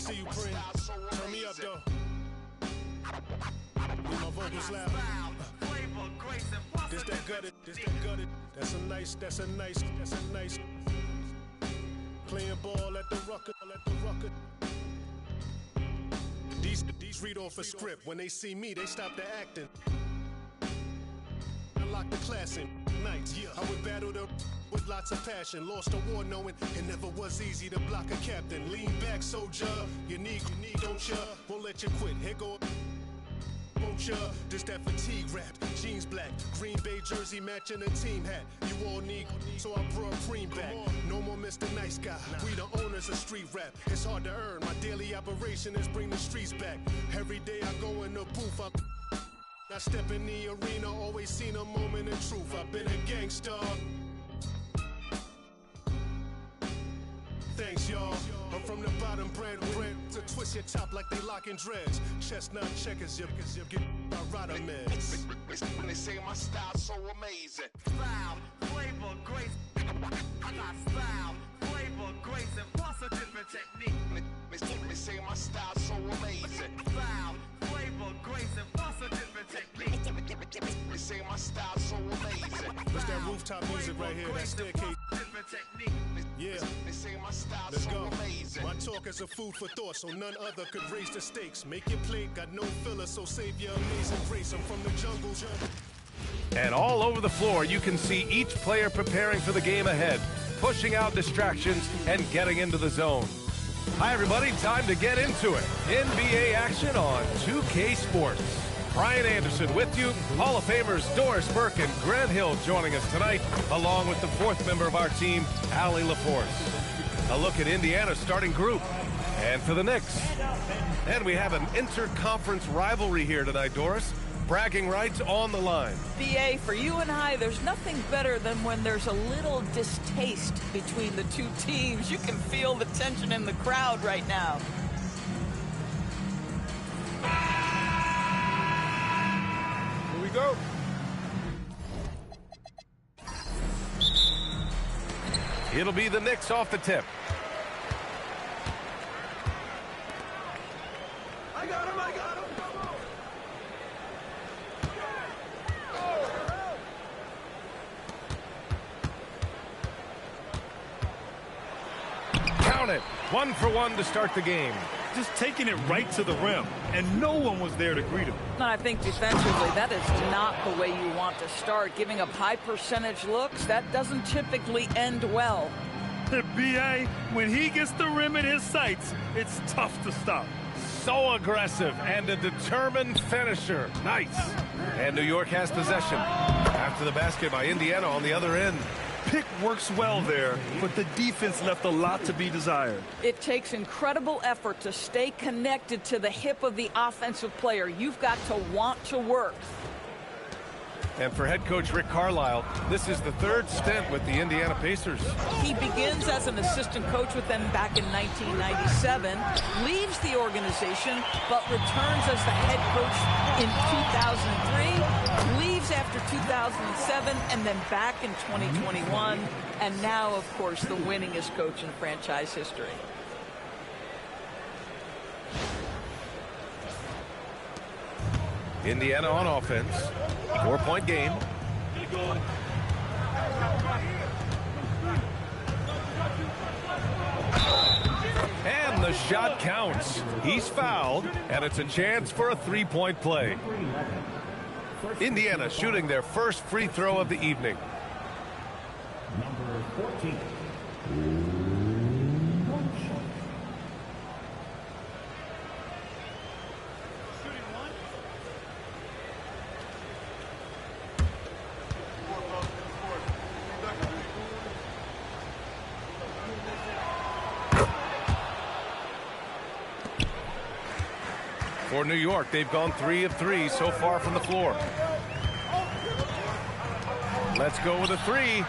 see you, Prince. Turn me up, though. Get my vocals loud. This that gutted. That's a nice. Playing ball at the rucker. These read off a script. When they see me, they stop the acting. I lock the class in nights. Yeah, I would battle the with lots of passion. Lost a war knowing it never was easy to block a captain. Lean back, soldier. You need, don't ya? Won't let you quit. Here go. Won't ya? This that fatigue rap. Jeans black, Green Bay jersey matching a team hat. You all need, so I brought cream back. No more Mr. Nice Guy. We the owners of street rap. It's hard to earn. My daily operation is bring the streets back. Every day I go in the booth. I step in the arena. Always seen a moment of truth. I've been a gangster. Thanks, y'all. I'm from the bottom, bread to twist your top like they locking dreads. Chestnut checkers, you get my rider meds. When they say my style's so amazing. Style, flavor, grace. I got style, flavor, grace, and plus a different technique. They say my style's so amazing. Style, flavor, grace, and plus a different technique. They say my style's so amazing. What's that rooftop music right here? That staircase. Different technique. Yeah. They say my style's Let's so go. amazing. My talk is a food for thought, so none other could raise the stakes. Make your plate, got no filler, so save your amazing grace. I'm from the jungle. And all over the floor, you can see each player preparing for the game ahead, pushing out distractions and getting into the zone. Hi, everybody. Time to get into it. NBA action on 2K Sports. Brian Anderson with you. Hall of Famers Doris Burke and Grant Hill joining us tonight, along with the fourth member of our team, Allie LaForce. A look at Indiana's starting group. And for the Knicks. And we have an inter-conference rivalry here tonight, Doris. Bragging rights on the line. BA, for you and I, there's nothing better than when there's a little distaste between the two teams. You can feel the tension in the crowd right now. Here we go. It'll be the Knicks off the tip. I got him. Count it. 1 for 1 to start the game. Just taking it right to the rim, and no one was there to greet him. And I think defensively, that is not the way you want to start. Giving up high percentage looks, that doesn't typically end well. B.A., when he gets the rim in his sights, it's tough to stop. So aggressive and a determined finisher. Nice. And New York has possession. After the basket by Indiana on the other end. Pick works well there, but the defense left a lot to be desired. It takes incredible effort to stay connected to the hip of the offensive player. You've got to want to work. And for head coach Rick Carlisle, this is the third stint with the Indiana Pacers. He begins as an assistant coach with them back in 1997, leaves the organization, but returns as the head coach in 2003, leaves after 2007, and then back in 2021, and now, of course, the winningest coach in franchise history. Indiana on offense. 4-point game. And the shot counts. He's fouled, and it's a chance for a three-point play. Indiana shooting their first free throw of the evening. Number 14. For New York, they've gone 3 of 3 so far from the floor. Let's go with a 3.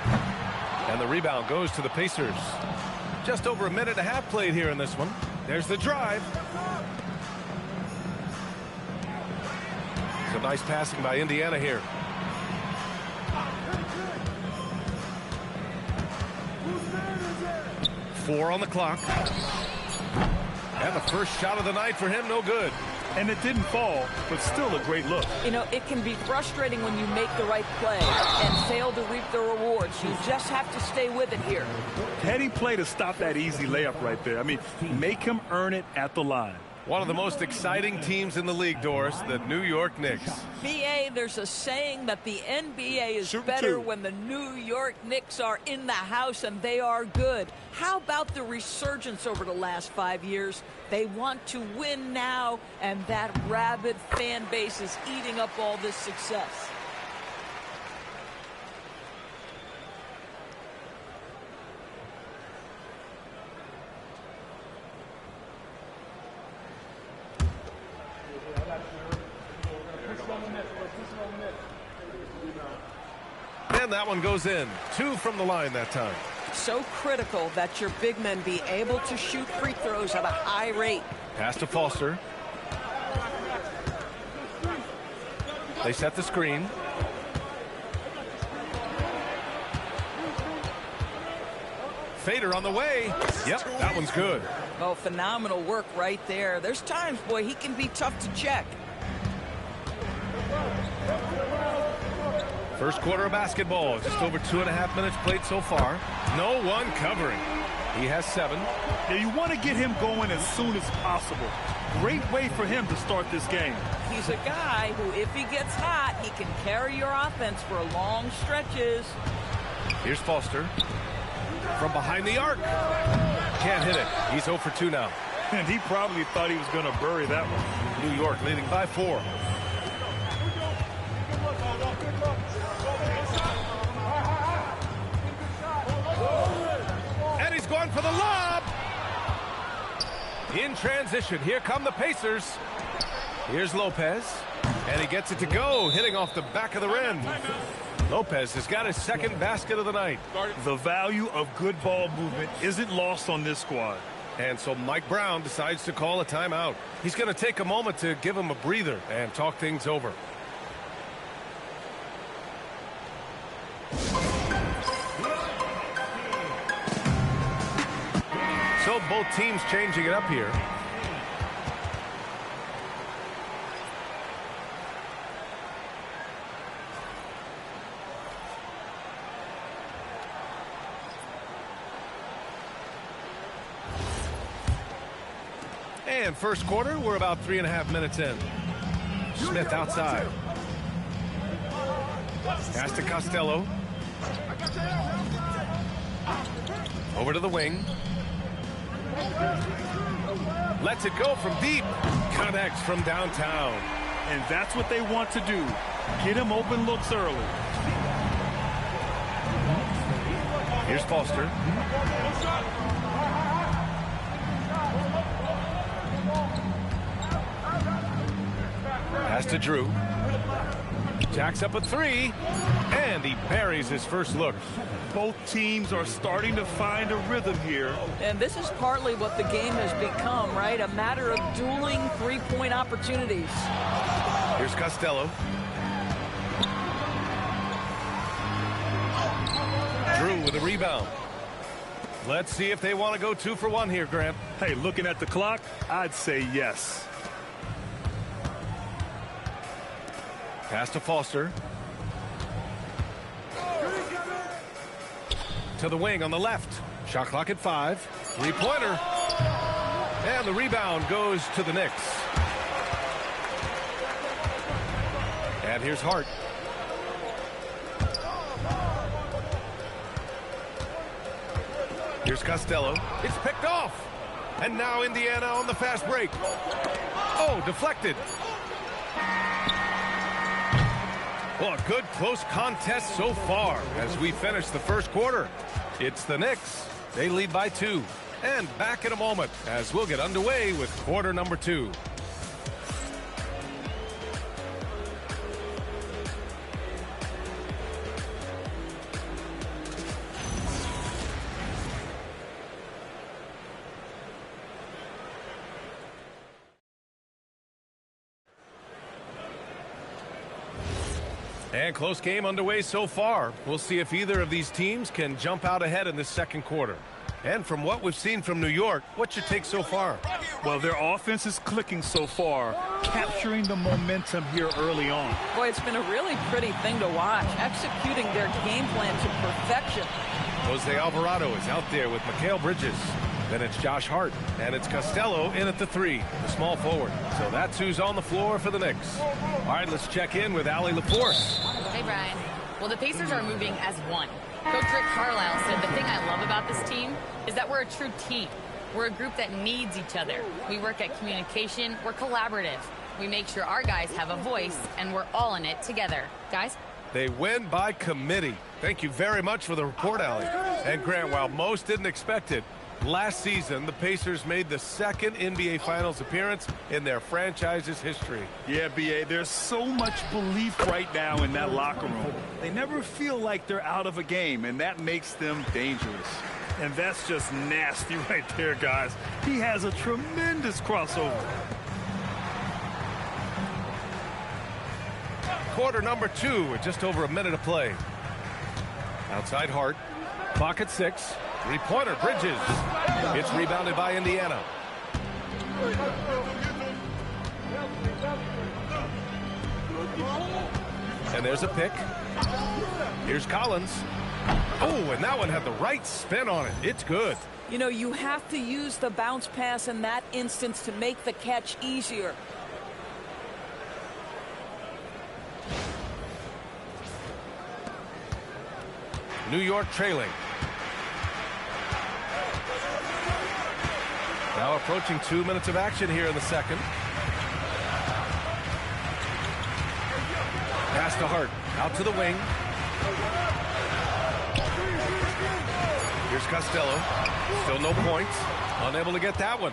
And the rebound goes to the Pacers. Just over a minute and a half played here in this one. There's the drive. Some nice passing by Indiana here. Four on the clock. And the first shot of the night for him, no good. And it didn't fall, but still a great look. You know, it can be frustrating when you make the right play and fail to reap the rewards. You just have to stay with it here. Heady play to stop that easy layup right there. I mean, make him earn it at the line. One of the most exciting teams in the league, Doris, the New York Knicks. BA, there's a saying that the NBA is better when the New York Knicks are in the house, and they are good. How about the resurgence over the last 5 years? They want to win now, and that rabid fan base is eating up all this success. And that one goes in. 2 from the line that time. So critical that your big men be able to shoot free throws at a high rate. Pass to Foster. They set the screen. Fader on the way. Yep, that one's good. Oh, phenomenal work right there. There's times, boy, he can be tough to check. First quarter of basketball. Just over 2.5 minutes played so far. No one covering. He has 7. Now you want to get him going as soon as possible. Great way for him to start this game. He's a guy who, if he gets hot, he can carry your offense for long stretches. Here's Foster. From behind the arc. Can't hit it. He's 0 for 2 now. And he probably thought he was going to bury that one. New York leading by 4. And he's going for the lob. In transition, here come the Pacers. Here's Lopez. And he gets it to go, hitting off the back of the rim. Lopez has got his second basket of the night. The value of good ball movement isn't lost on this squad. And so Mike Brown decides to call a timeout. He's going to take a moment to give him a breather and talk things over. So both teams changing it up here. And first quarter, we're about 3.5 minutes in. Smith outside. Pass to Costello. Over to the wing. Lets it go from deep. Connects from downtown. And that's what they want to do. Get him open looks early. Here's Foster. Pass to Drew. Jacks up a 3. And he buries his first look. Both teams are starting to find a rhythm here. And this is partly what the game has become, right? A matter of dueling three-point opportunities. Here's Costello. Drew with a rebound. Let's see if they want to go 2 for 1 here, Grant. Hey, looking at the clock, I'd say yes. Pass to Foster. To the wing on the left. Shot clock at 5. Three-pointer. And the rebound goes to the Knicks. And here's Hart. Here's Costello. It's picked off. And now Indiana on the fast break. Oh, deflected. Well, a good close contest so far as we finish the first quarter. It's the Knicks. They lead by 2. And back in a moment as we'll get underway with quarter number 2. And close game underway so far. We'll see if either of these teams can jump out ahead in this second quarter. And from what we've seen from New York, what's your take so far? Well, their offense is clicking so far, capturing the momentum here early on. Boy, it's been a really pretty thing to watch, executing their game plan to perfection. Jose Alvarado is out there with Mikal Bridges. Then it's Josh Hart, and it's Costello in at the 3, the small forward. So that's who's on the floor for the Knicks. All right, let's check in with Allie LaForce. Hey, Brian. Well, the Pacers are moving as one. Coach Rick Carlisle said the thing I love about this team is that we're a true team. We're a group that needs each other. We work at communication. We're collaborative. We make sure our guys have a voice, and we're all in it together. Guys? They win by committee. Thank you very much for the report, Allie. And Grant, while most didn't expect it, last season, the Pacers made the second NBA Finals appearance in their franchise's history. Yeah, B.A., there's so much belief right now in that locker room. They never feel like they're out of a game, and that makes them dangerous. And that's just nasty right there, guys. He has a tremendous crossover. Quarter number 2 with just over a minute of play. Outside Hart. Clock at 6. Three-pointer, Bridges. It's rebounded by Indiana. And there's a pick. Here's Collins. Oh, and that one had the right spin on it. It's good. You know, you have to use the bounce pass in that instance to make the catch easier. New York trailing. Now approaching 2 minutes of action here in the second. Pass to Hart. Out to the wing. Here's Costello. Still no points. Unable to get that one.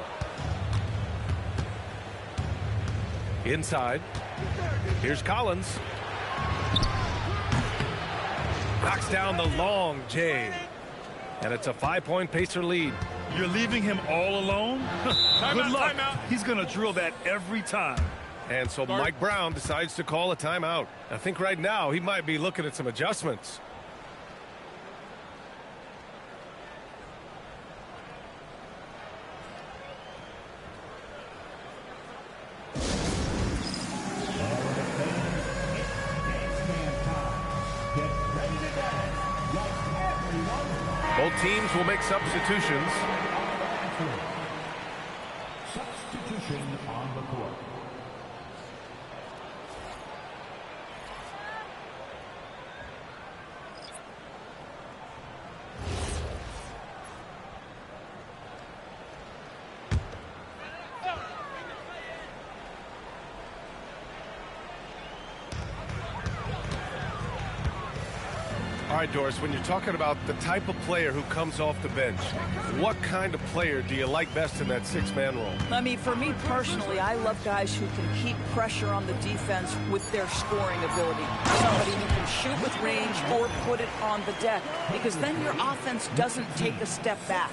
Inside. Here's Collins. Knocks down the long J. And it's a 5-point Pacer lead. You're leaving him all alone? Good luck. He's going to drill that every time. And so Mike Brown decides to call a timeout. I think right now he might be looking at some adjustments. Both teams will make substitutions. Substitution on the court. All right, Doris, when you're talking about the type of player who comes off the bench, what kind of player do you like best in that 6-man role? I mean, for me personally, I love guys who can keep pressure on the defense with their scoring ability. Somebody who can shoot with range or put it on the deck, because then your offense doesn't take a step back.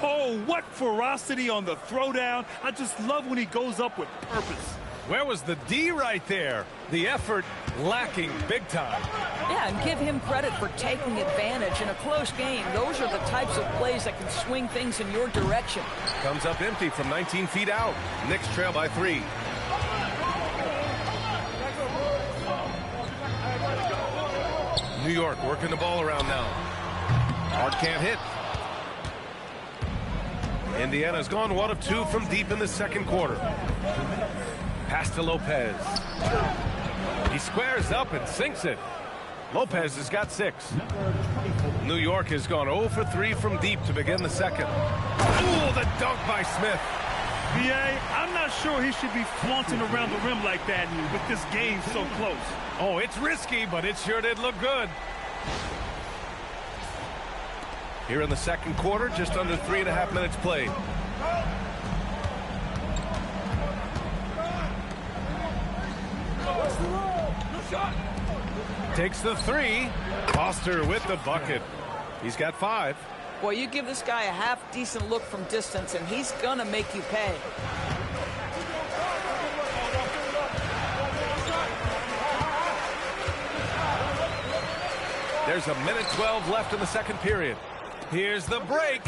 Oh, what ferocity on the throwdown. I just love when he goes up with purpose. Where was the D right there? The effort lacking big time. Yeah, and give him credit for taking advantage in a close game. Those are the types of plays that can swing things in your direction. Comes up empty from 19 feet out. Knicks trail by 3. New York working the ball around now. Hart can't hit. Indiana's gone 1 of 2 from deep in the second quarter. Pass to Lopez. He squares up and sinks it. Lopez has got 6. New York has gone 0 for 3 from deep to begin the second. Ooh, the dunk by Smith. B.A., I'm not sure he should be flaunting around the rim like that with this game so close. Oh, it's risky, but it sure did look good. Here in the second quarter, just under 3.5 minutes played. Takes the 3. Foster with the bucket. He's got 5. Boy, you give this guy a half-decent look from distance, and he's going to make you pay. There's a minute 12 left in the second period. Here's the break.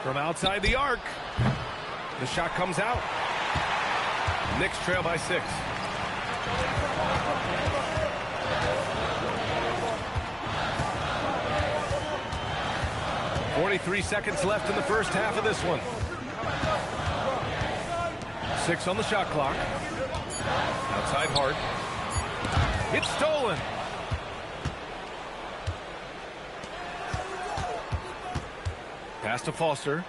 From outside the arc. The shot comes out. Knicks trail by 6. .43 seconds left in the first half of this one. 6 on the shot clock. Outside Hart. It's stolen. Pass to Foster.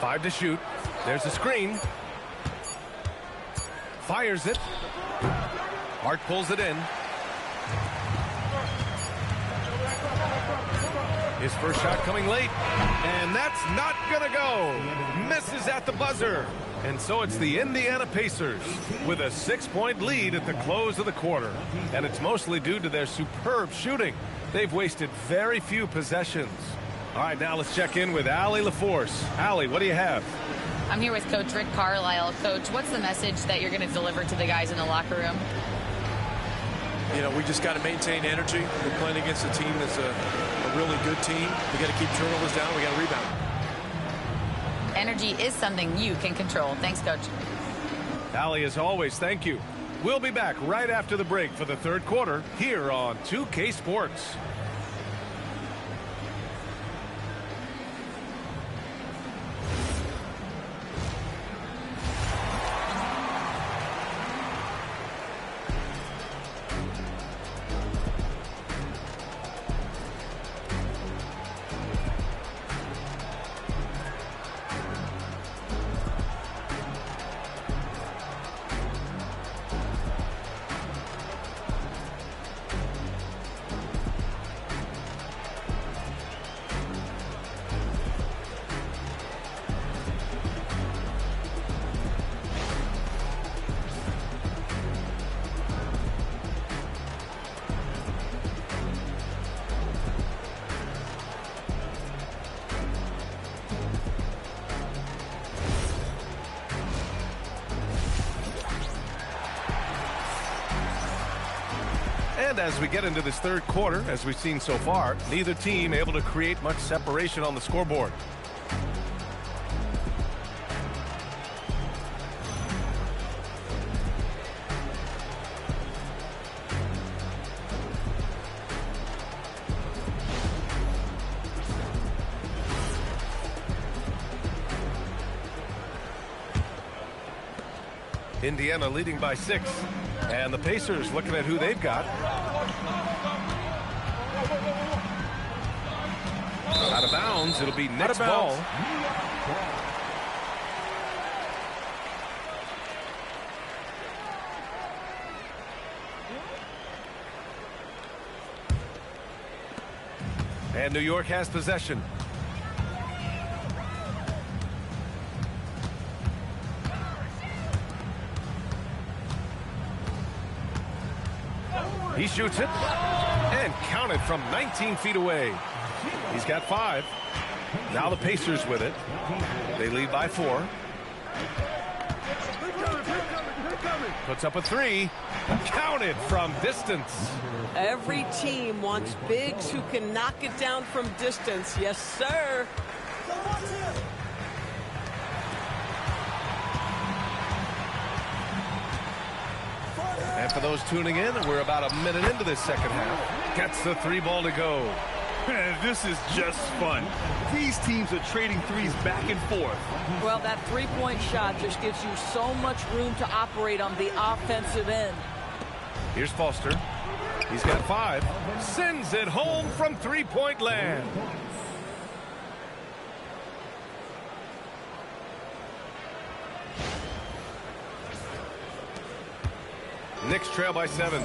Five to shoot. There's a screen. Fires it. Hart pulls it in. His first shot coming late. And that's not going to go. Misses at the buzzer. And so it's the Indiana Pacers with a 6-point lead at the close of the quarter. And it's mostly due to their superb shooting. They've wasted very few possessions. All right, now let's check in with Allie LaForce. Allie, what do you have? I'm here with Coach Rick Carlisle. Coach, what's the message that you're going to deliver to the guys in the locker room? You know, we just got to maintain energy. We're playing against a team that's a really good team. We got to keep turnovers down. We got to rebound. Energy is something you can control. Thanks, Coach. Allie, as always, thank you. We'll be back right after the break for the third quarter here on 2K Sports. And as we get into this third quarter, as we've seen so far, neither team able to create much separation on the scoreboard. Indiana leading by 6. And the Pacers looking at who they've got. Out of bounds. It'll be Knicks ball. And New York has possession. He shoots it and counted from 19 feet away. He's got 5. Now the Pacers with it. They lead by 4. Puts up a 3. Counted from distance. Every team wants bigs who can knock it down from distance. Yes, sir. And for those tuning in, we're about a minute into this second half. Gets the 3 ball to go. This is just fun. These teams are trading threes back and forth. Well, that three-point shot just gives you so much room to operate on the offensive end. Here's Foster. He's got 5. Sends it home from three-point land. Knicks trail by 7.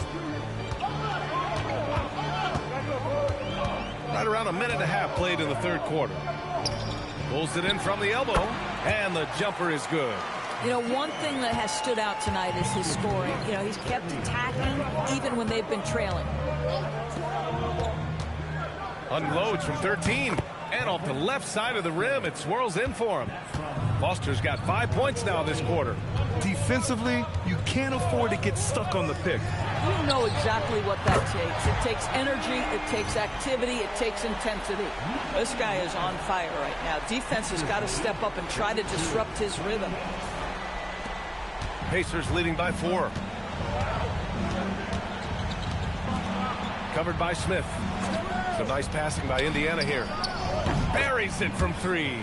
Right around a minute and a half played in the third quarter. Pulls it in from the elbow, and the jumper is good. You know, one thing that has stood out tonight is his scoring. You know, he's kept attacking even when they've been trailing. Unloads from 13. And off the left side of the rim, it swirls in for him. Foster's got 5 points now this quarter. Defensively, you can't afford to get stuck on the pick. You know exactly what that takes. It takes energy, it takes activity, it takes intensity. This guy is on fire right now. Defense has got to step up and try to disrupt his rhythm. Pacers leading by 4. Covered by Smith. Some nice passing by Indiana here. Buries it from 3.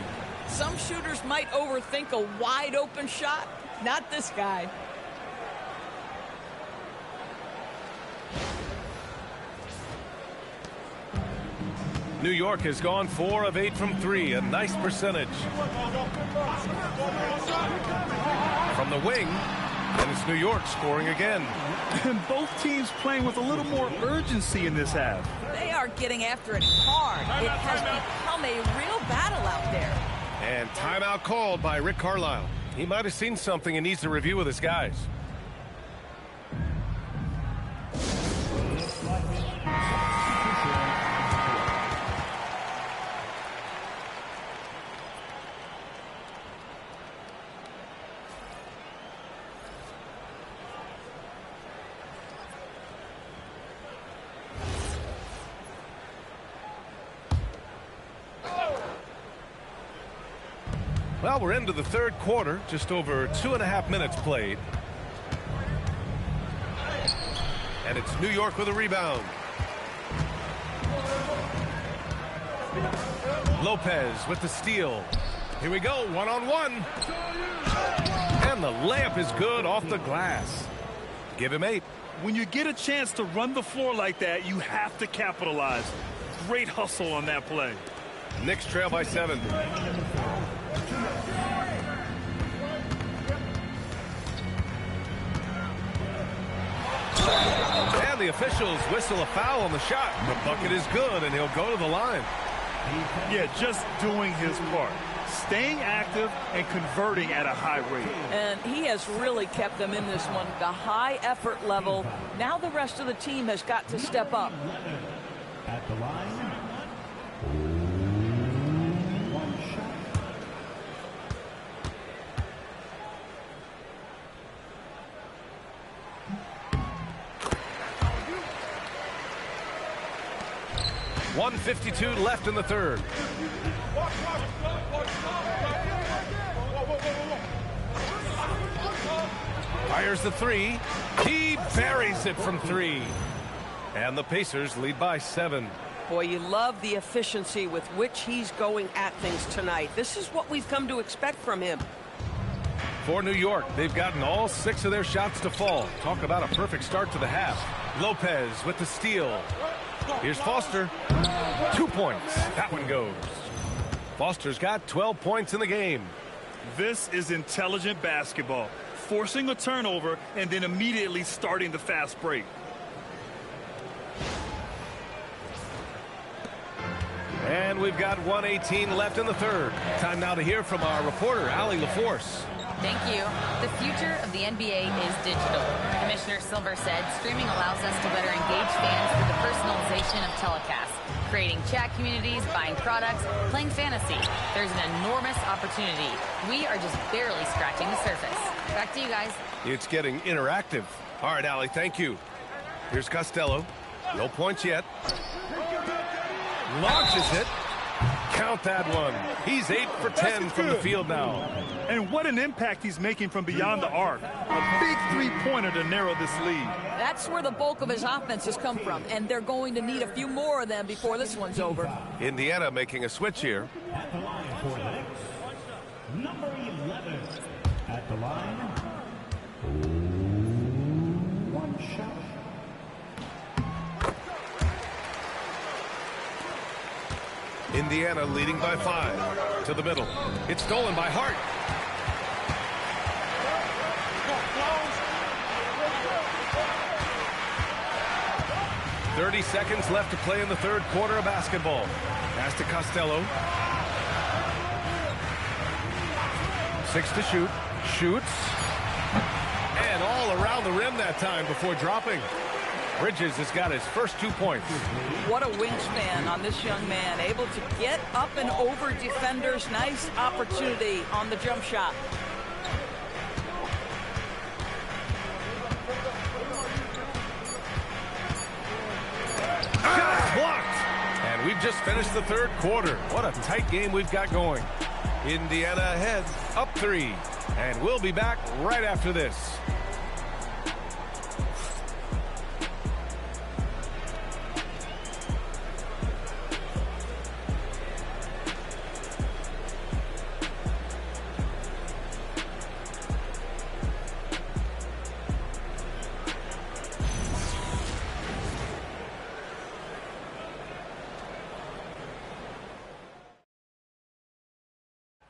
Some shooters might overthink a wide open shot. Not this guy. New York has gone 4 of 8 from 3. A nice percentage. From the wing. And it's New York scoring again. And both teams playing with a little more urgency in this half. They are getting after it hard. It has become a real battle out there. And timeout called by Rick Carlisle. He might have seen something and needs to review with his guys. Well, we're into the third quarter, just over 2.5 minutes played. And it's New York with a rebound. Lopez with the steal. Here we go, one-on-one. And the layup is good off the glass. Give him 8. When you get a chance to run the floor like that, you have to capitalize. Great hustle on that play. Knicks trail by 7. And the officials whistle a foul on the shot. The bucket is good, and he'll go to the line. Yeah, just doing his part. Staying active and converting at a high rate. And he has really kept them in this one. The high effort level. Now the rest of the team has got to step up. At the line, 1 shot. .152 left in the third. Fires the 3. He buries it from 3. And the Pacers lead by 7. Boy, you love the efficiency with which he's going at things tonight. This is what we've come to expect from him. For New York, they've gotten all 6 of their shots to fall. Talk about a perfect start to the half. Lopez with the steal. Here's Foster. 2 points. That one goes. Foster's got 12 points in the game. This is intelligent basketball. Forcing a turnover and then immediately starting the fast break. And we've got 1:18 left in the third. Time now to hear from our reporter, Allie LaForce. Thank you. The future of the NBA is digital. Commissioner Silver said streaming allows us to better engage fans through the personalization of telecasts, creating chat communities, buying products, playing fantasy. There's an enormous opportunity. We are just barely scratching the surface. Back to you guys. It's getting interactive. All right, Allie, thank you. Here's Costello. No points yet. Launches it. Count that one. He's 8 for 10 from the field now. And what an impact he's making from beyond the arc. A big three-pointer to narrow this lead. That's where the bulk of his offense has come from, and they're going to need a few more of them before this one's over. Indiana making a switch here. At the line for the Knicks, number 11. At the line, 1 shot. Indiana leading by 5. To the middle. It's stolen by Hart. .30 left to play in the third quarter of basketball. Pass to Costello. 6 to shoot. Shoots. And all around the rim that time before dropping. Bridges has got his first 2 points. What a wingspan on this young man. Able to get up and over defenders. Nice opportunity on the jump shot. Blocked. And we've just finished the third quarter. What a tight game we've got going. Indiana ahead, up 3. And we'll be back right after this.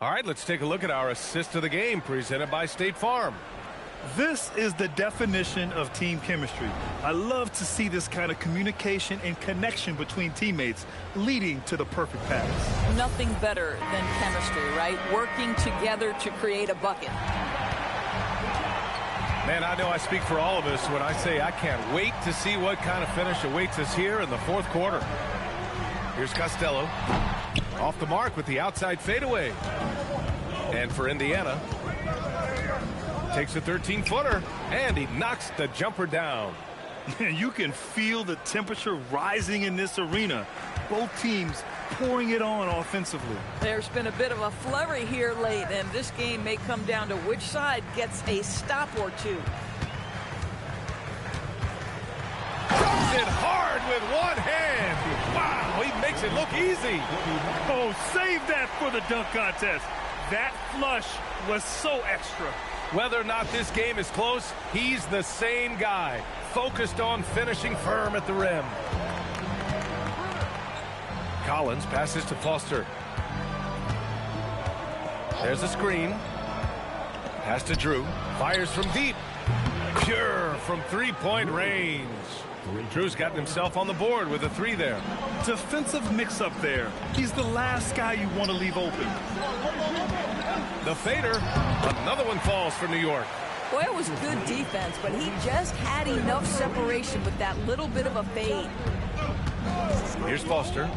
All right, let's take a look at our assist of the game presented by State Farm. This is the definition of team chemistry. I love to see this kind of communication and connection between teammates leading to the perfect pass. Nothing better than chemistry, right? Working together to create a bucket. Man, I know I speak for all of us when I say I can't wait to see what kind of finish awaits us here in the fourth quarter. Here's Costello. Off the mark with the outside fadeaway. And for Indiana, takes a 13-footer, and he knocks the jumper down. You can feel the temperature rising in this arena. Both teams pouring it on offensively. There's been a bit of a flurry here late, and this game may come down to which side gets a stop or two. Drops it hard with one hand. Wow, he makes it look easy. Oh, save that for the dunk contest. That flush was so extra. Whether or not this game is close, he's the same guy, focused on finishing firm at the rim. Collins passes to Foster. There's a screen. Pass to Drew. Fires from deep. Pure from three-point range. Drew's gotten himself on the board with a 3 there. Defensive mix-up there. He's the last guy you want to leave open. The fader. Another one falls for New York. Boy, it was good defense, but he just had enough separation with that little bit of a fade. Here's Foster.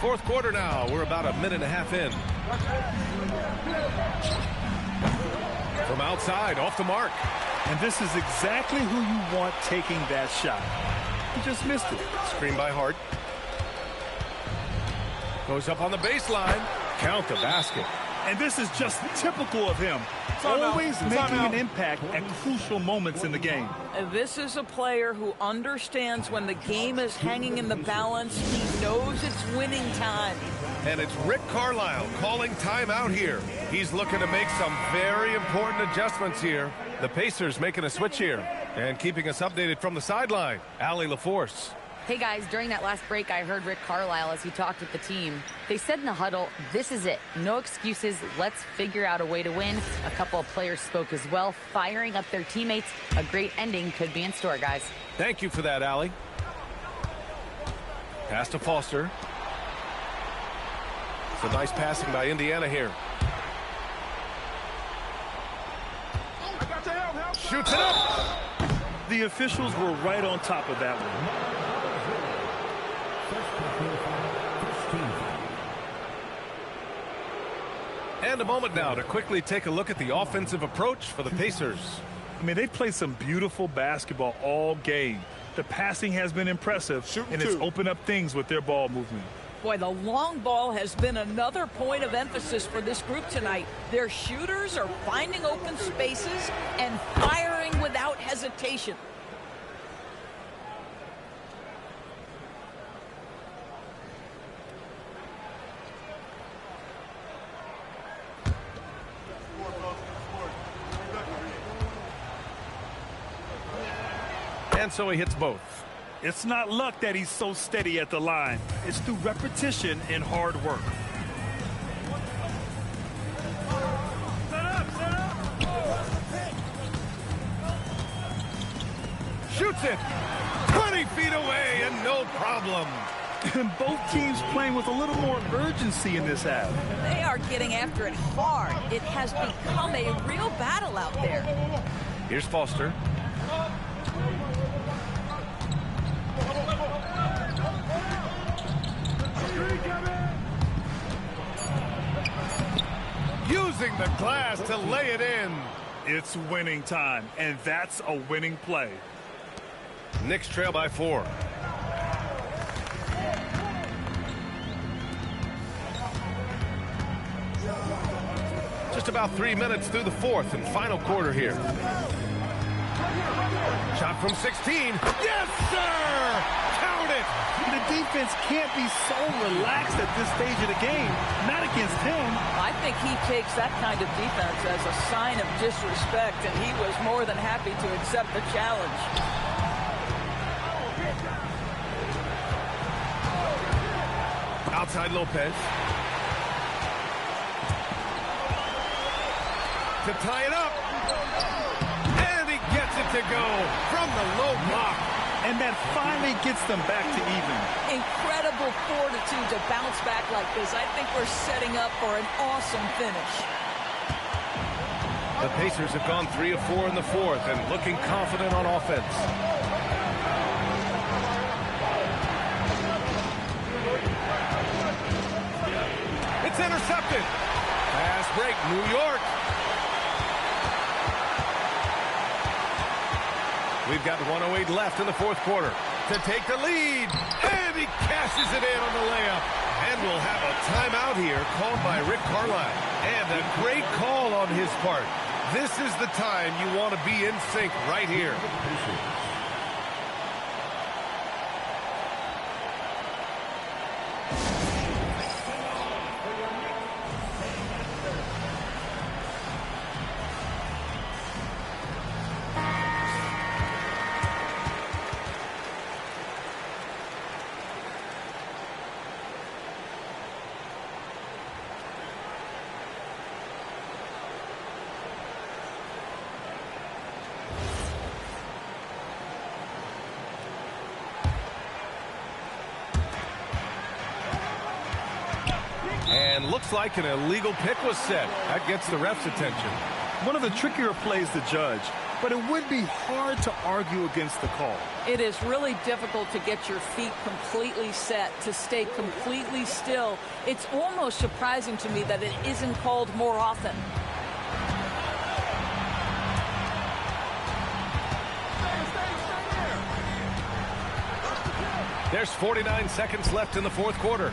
Fourth quarter now. We're about a minute and a half in. From outside, off the mark. And this is exactly who you want taking that shot. He just missed it. Screen by Hart. Goes up on the baseline. Count the basket. And this is just typical of him. Always making an impact at crucial moments in the game. This is a player who understands when the game is hanging in the balance. He knows it's winning time. And it's Rick Carlisle calling timeout here. He's looking to make some very important adjustments here. The Pacers making a switch here. And keeping us updated from the sideline, Allie LaForce. Hey guys, during that last break, I heard Rick Carlisle as he talked with the team. They said in the huddle, this is it. No excuses. Let's figure out a way to win. A couple of players spoke as well, firing up their teammates. A great ending could be in store, guys. Thank you for that, Allie. Pass to Foster. It's a nice passing by Indiana here. Shoots it up. The officials were right on top of that one. And a moment now to quickly take a look at the offensive approach for the Pacers. I mean, they've played some beautiful basketball all game. The passing has been impressive, and it's opened up things with their ball movement. Boy, the long ball has been another point of emphasis for this group tonight. Their shooters are finding open spaces and firing without hesitation. And so he hits both. It's not luck that he's so steady at the line. It's through repetition and hard work. Shoots it 20 feet away and no problem. And both teams playing with a little more urgency in this half. They are getting after it hard. It has become a real battle out there. Here's Foster. Using the glass to lay it in. It's winning time, and that's a winning play. Knicks trail by 4. Just about 3 minutes through the fourth and final quarter here. Shot from 16. Yes, sir! Count it! The defense can't be so relaxed at this stage of the game. Not against him. I think he takes that kind of defense as a sign of disrespect, and he was more than happy to accept the challenge. Outside Lopez. To tie it up. And he gets it to go from the low block. And that finally gets them back to even. Incredible fortitude to bounce back like this. I think we're setting up for an awesome finish. The Pacers have gone 3 of 4 in the fourth and looking confident on offense. It's intercepted. Fast break, New York. We've got 1:08 left in the fourth quarter to take the lead. And he cashes it in on the layup. And we'll have a timeout here called by Rick Carlisle. And a great call on his part. This is the time you want to be in sync right here. And looks like an illegal pick was set. That gets the ref's attention. One of the trickier plays to judge, but it would be hard to argue against the call. It is really difficult to get your feet completely set, to stay completely still. It's almost surprising to me that it isn't called more often. There's 49 seconds left in the fourth quarter.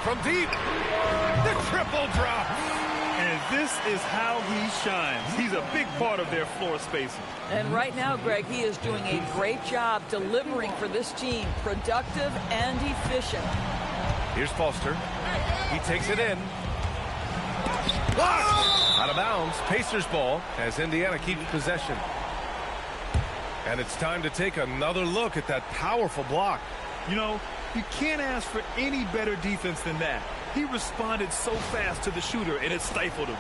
From deep, the triple drop. And this is how he shines. He's a big part of their floor spacing. And right now, Greg, he is doing a great job delivering for this team. Productive and efficient. Here's Foster. He takes it in. Blocked! Out of bounds. Pacers ball as Indiana keeps possession. And it's time to take another look at that powerful block. You know, you can't ask for any better defense than that. He responded so fast to the shooter, and it stifled him.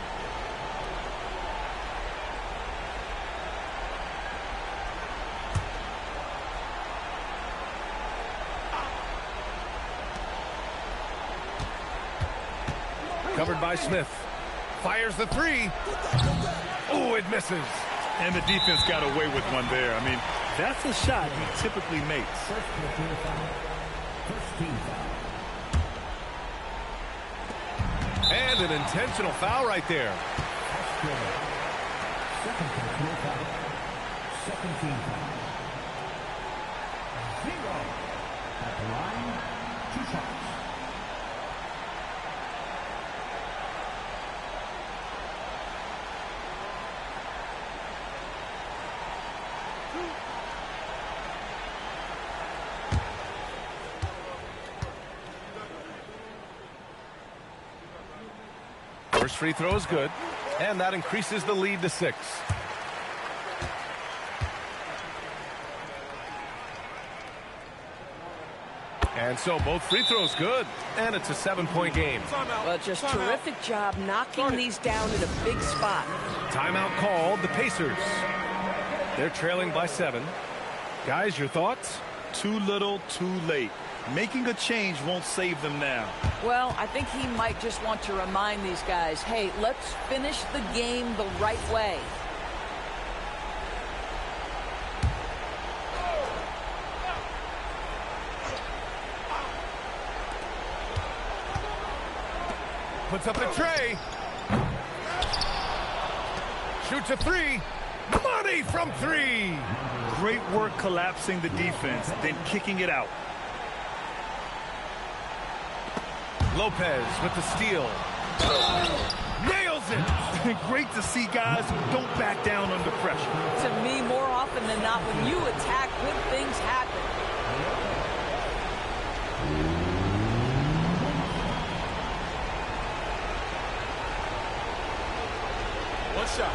Covered by Smith. Fires the three. Oh, it misses. And the defense got away with one there. I mean, that's a shot he typically makes. And an intentional foul right there. Second team foul. 0 at the line. 2 shots. First free throw is good, and that increases the lead to 6. And so both free throws good, and it's a 7-point game. Well, just terrific job knocking these down in a big spot. Timeout called, the Pacers. They're trailing by 7. Guys, your thoughts? Too little, too late. Making a change won't save them now. Well, I think he might just want to remind these guys, hey, let's finish the game the right way. puts up the tray. Shoots a three. Money from three. Great work collapsing the defense, then kicking it out. Lopez with the steal. Nails it. Great to see guys who don't back down under pressure. To me, more often than not, when you attack, good things happen. One shot.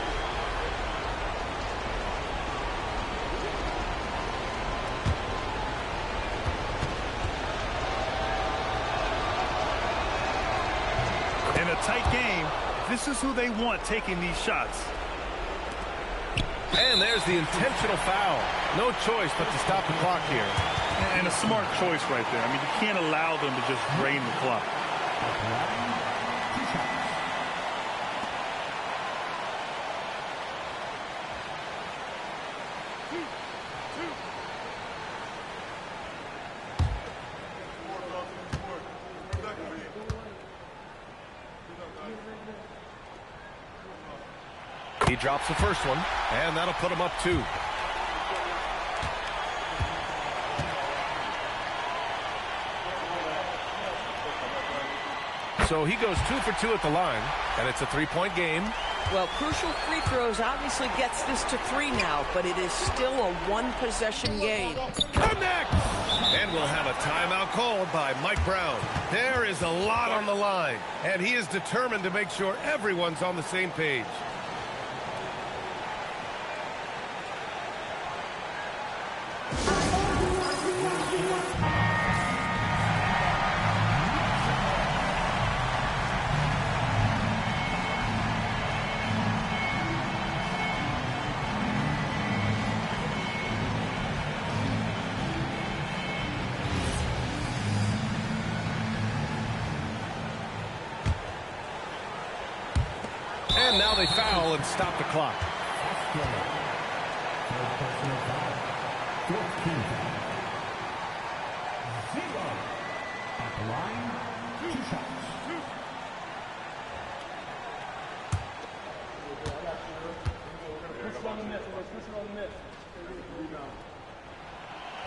In a tight game, this is who they want taking these shots. And there's the intentional foul. No choice but to stop the clock here. And a smart choice right there. I mean, you can't allow them to just drain the clock. He drops the first one, and that'll put him up 2. So he goes 2 for 2 at the line, and it's a 3-point game. Well, crucial free throws obviously gets this to 3 now, but it is still a one-possession game. Connect! And we'll have a timeout called by Mike Brown. There is a lot on the line, and he is determined to make sure everyone's on the same page. And now they foul and stop the clock.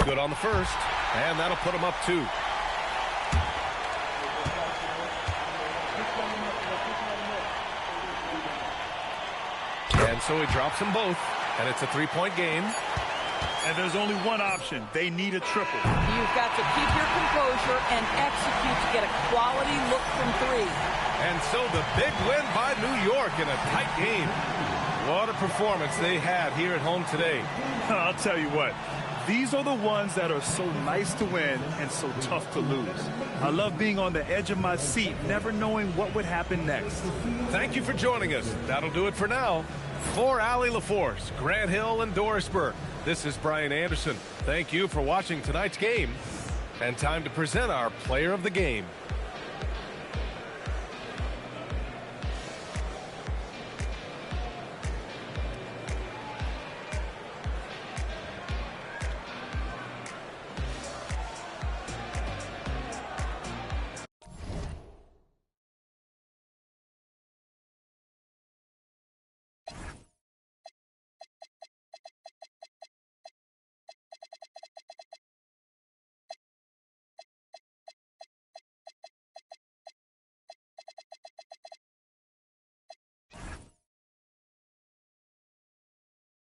Good on the first, and that'll put him up 2. And so he drops them both, and it's a 3-point game. And there's only one option. They need a triple. You've got to keep your composure and execute to get a quality look from 3. And so the big win by New York in a tight game. What a performance they had here at home today. I'll tell you what. These are the ones that are so nice to win and so tough to lose. I love being on the edge of my seat, never knowing what would happen next. Thank you for joining us. That'll do it for now. For Allie LaForce, Grant Hill, and Doris Burke, this is Brian Anderson. Thank you for watching tonight's game. And time to present our player of the game.